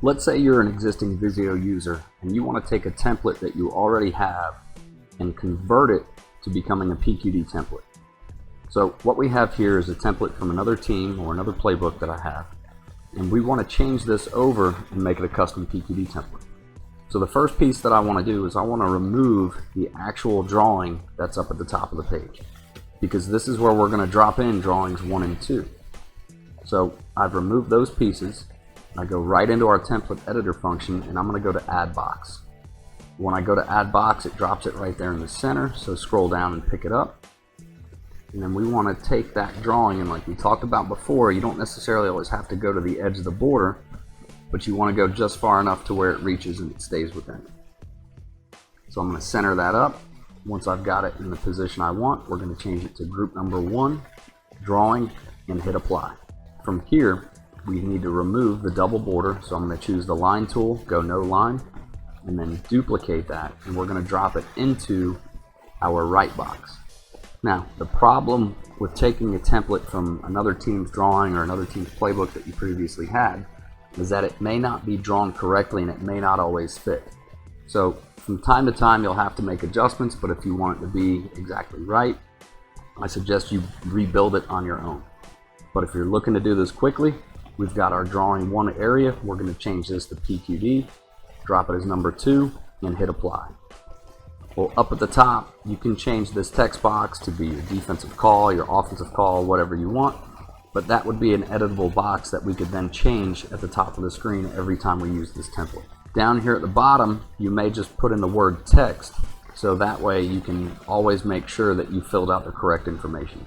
Let's say you're an existing Visio user and you want to take a template that you already have and convert it to becoming a PQD template. So what we have here is a template from another team or another playbook that I have, and we want to change this over and make it a custom PQD template. So the first piece that I want to do is I want to remove the actual drawing that's up at the top of the page, because this is where we're going to drop in drawings 1 and 2. So I've removed those pieces. I go right into our template editor function and I'm going to go to add box. When I go to add box, it drops it right there in the center, so scroll down and pick it up. And then we want to take that drawing, and like we talked about before, you don't necessarily always have to go to the edge of the border, but you want to go just far enough to where it reaches and it stays within it. So I'm going to center that up. Once I've got it in the position I want, we're going to change it to group number 1, drawing, and hit apply. From here, we need to remove the double border, so I'm going to choose the line tool, go no line, and then duplicate that, and we're going to drop it into our right box. Now, the problem with taking a template from another team's drawing or another team's playbook that you previously had is that it may not be drawn correctly and it may not always fit. So from time to time you'll have to make adjustments, but if you want it to be exactly right, I suggest you rebuild it on your own. But if you're looking to do this quickly, we've got our drawing 1 area. We're going to change this to PQD, drop it as number 2, and hit apply. Well, up at the top, you can change this text box to be your defensive call, your offensive call, whatever you want. But that would be an editable box that we could then change at the top of the screen every time we use this template. Down here at the bottom, you may just put in the word text, so that way you can always make sure that you filled out the correct information.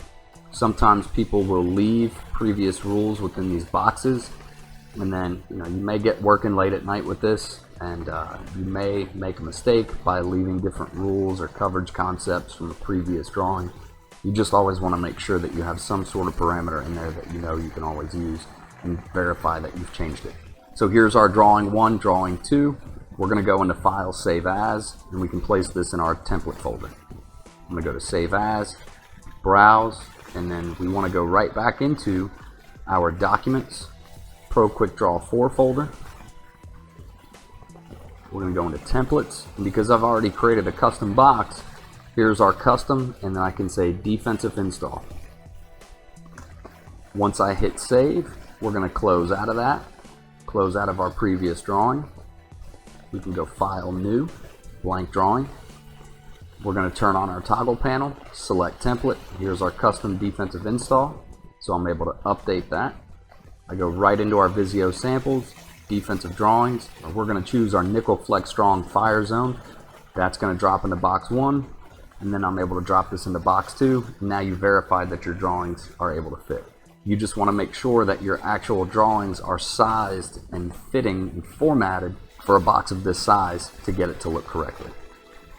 Sometimes people will leave previous rules within these boxes, and then you may get working late at night with this, and you may make a mistake by leaving different rules or coverage concepts from a previous drawing. You just always want to make sure that you have some sort of parameter in there that you can always use and verify that you've changed it. So here's our drawing 1, drawing 2. We're going to go into File, Save As, and we can place this in our template folder. I'm going to go to Save As, Browse, and then we want to go right back into our Documents, Pro Quick Draw 4 folder. We're going to go into Templates, and because I've already created a custom box, here's our custom, and then I can say defensive install. Once I hit save, we're going to close out of that, close out of our previous drawing. We can go File, New, Blank Drawing. We're going to turn on our toggle panel, select template. Here's our custom defensive install, so I'm able to update that. I go right into our Visio samples, defensive drawings. We're going to choose our Nickel Flex Strong Fire Zone. That's going to drop into box 1. And then I'm able to drop this into box 2. Now you verified that your drawings are able to fit. You just want to make sure that your actual drawings are sized and fitting and formatted for a box of this size to get it to look correctly.